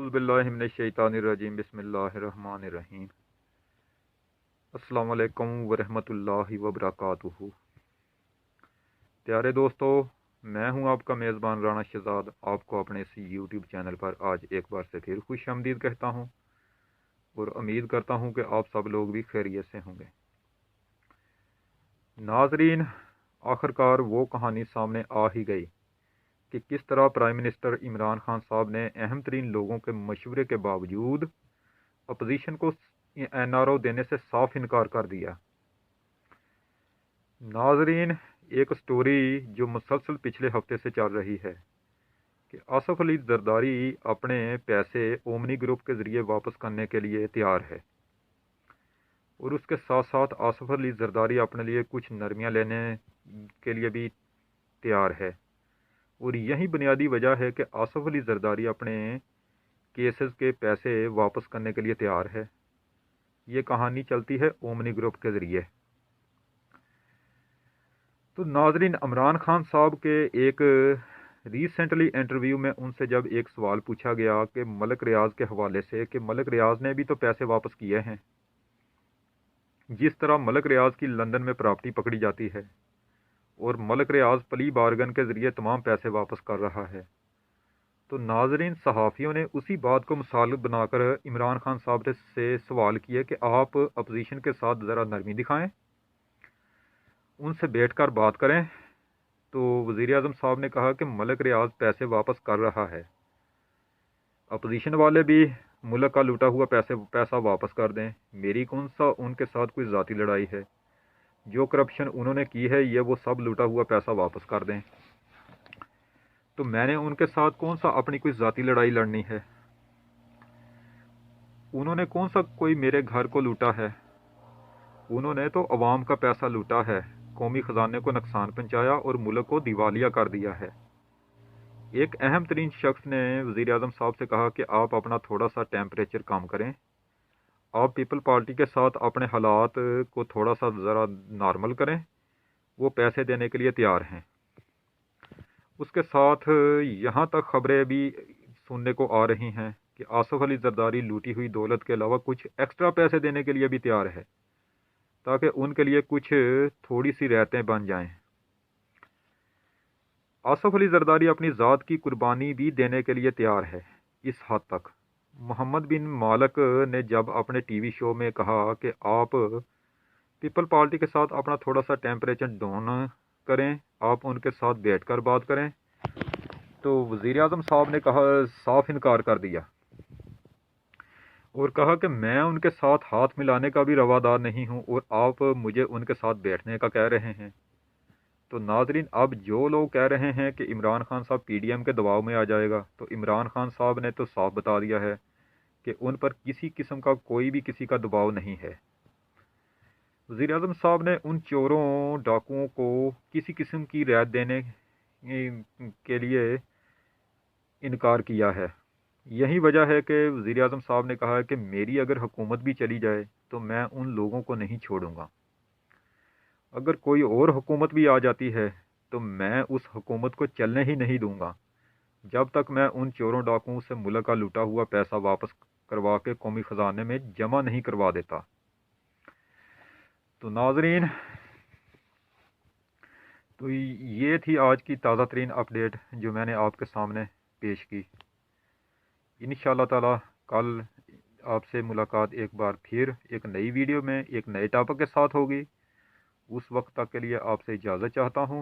औज़ुबिल्लाहि मिनश्शैतानिर्रजीम बिस्मिल्लाहिर्रहमानिर्रहीम। अस्सलामु अलैकुम वरहमतुल्लाहि वबरकातुहू। प्यारे दोस्तों, मैं हूं आपका मेज़बान राना शहजाद। आपको अपने इस यूट्यूब चैनल पर आज एक बार से फिर खुशामदीद कहता हूं और उम्मीद करता हूं कि आप सब लोग भी खैरियत से होंगे। नाजरीन, आखिरकार वो कहानी सामने आ ही गई कि किस तरह प्राइम मिनिस्टर इमरान खान साहब ने अहम तरीन लोगों के मशवरे के बावजूद अपोजिशन को एनआरओ देने से साफ इनकार कर दिया। नाजरीन, एक स्टोरी जो मुसलसल पिछले हफ्ते से चल रही है कि आसफ अली जरदारी अपने पैसे ओमनी ग्रुप के ज़रिए वापस करने के लिए तैयार है और उसके साथ साथ आसफ अली जरदारी अपने लिए कुछ नरमियाँ लेने के लिए भी तैयार है। और यही बुनियादी वजह है कि आसफ अली जरदारी अपने केसेस के पैसे वापस करने के लिए तैयार है। ये कहानी चलती है ओमनी ग्रुप के ज़रिए। तो नाजरीन, इमरान खान साहब के एक रिसेंटली इंटरव्यू में उनसे जब एक सवाल पूछा गया कि मलिक रियाज के हवाले से कि मलिक रियाज ने भी तो पैसे वापस किए हैं, जिस तरह मलिक रियाज की लंदन में प्रॉपर्टी पकड़ी जाती है और मलिक रियाज प्ली बार्गन के ज़रिए तमाम पैसे वापस कर रहा है, तो नाजरीन सहाफ़ियों ने उसी बात को मिसाल बनाकर इमरान खान साहब से सवाल किए कि आप अपोजिशन के साथ ज़रा नरमी दिखाएं, उनसे बैठकर बात करें। तो वज़ीर आज़म साहब ने कहा कि मलिक रियाज पैसे वापस कर रहा है, अपोजिशन वाले भी मुल्क का लूटा हुआ पैसा वापस कर दें। मेरी कौन सा उनके साथ कोई ज़ाती लड़ाई है? जो करप्शन उन्होंने की है ये वो सब लूटा हुआ पैसा वापस कर दें। तो मैंने उनके साथ कौन सा अपनी कोई ज़ाती लड़ाई लड़नी है? उन्होंने कौन सा कोई मेरे घर को लूटा है? उन्होंने तो अवाम का पैसा लूटा है, कौमी ख़जाने को नुकसान पहुंचाया और मुल्क को दिवालिया कर दिया है। एक अहम तरीन शख्स ने वज़ीर आज़म साहब से कहा कि आप अपना थोड़ा सा टेम्परेचर कम करें, आप पीपल पार्टी के साथ अपने हालात को थोड़ा सा ज़रा नॉर्मल करें। वो पैसे देने के लिए तैयार हैं। उसके साथ यहाँ तक खबरें भी सुनने को आ रही हैं कि आसफ अली जरदारी लूटी हुई दौलत के अलावा कुछ एक्स्ट्रा पैसे देने के लिए भी तैयार है ताकि उनके लिए कुछ थोड़ी सी रियायतें बन जाएं। आसफ अली जरदारी अपनी ज़ात की कुर्बानी भी देने के लिए तैयार है इस हद तक। मोहम्मद बिन मालिक ने जब अपने टीवी शो में कहा कि आप पीपल पार्टी के साथ अपना थोड़ा सा टेम्परेचर डाउन करें, आप उनके साथ बैठकर बात करें, तो वज़ीर आज़म साहब ने कहा, साफ इनकार कर दिया और कहा कि मैं उनके साथ हाथ मिलाने का भी रवादार नहीं हूं और आप मुझे उनके साथ बैठने का कह रहे हैं। तो नाजरीन, अब जो लोग कह रहे हैं कि इमरान खान साहब पीडीएम के दबाव में आ जाएगा, तो इमरान खान साहब ने तो साफ बता दिया है कि उन पर किसी किस्म का कोई भी किसी का दबाव नहीं है। वज़ीर आज़म साहब ने उन चोरों डाकुओं को किसी किस्म की रियायत देने के लिए इनकार किया है। यही वजह है कि वज़ीर आज़म साहब ने कहा है कि मेरी अगर हुकूमत भी चली जाए तो मैं उन लोगों को नहीं छोड़ूंगा। अगर कोई और हुकूमत भी आ जाती है तो मैं उस हुकूमत को चलने ही नहीं दूंगा जब तक मैं उन चोरों डाकुओं से मुल्क का लूटा हुआ पैसा वापस करवा के कौमी ख़जाने में जमा नहीं करवा देता। तो नाजरीन, तो ये थी आज की ताज़ा तरीन अपडेट जो मैंने आपके सामने पेश की। इंशाअल्लाह ताला कल आपसे मुलाकात एक बार फिर एक नई वीडियो में एक नए टॉपिक के साथ होगी। उस वक्त तक के लिए आपसे इजाज़त चाहता हूँ।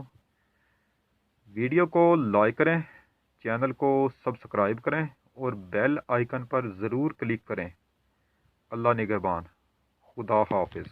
वीडियो को लाइक करें, चैनल को सब्सक्राइब करें और बेल आइकन पर ज़रूर क्लिक करें। अल्लाह निगहबान। खुदा हाफिज़।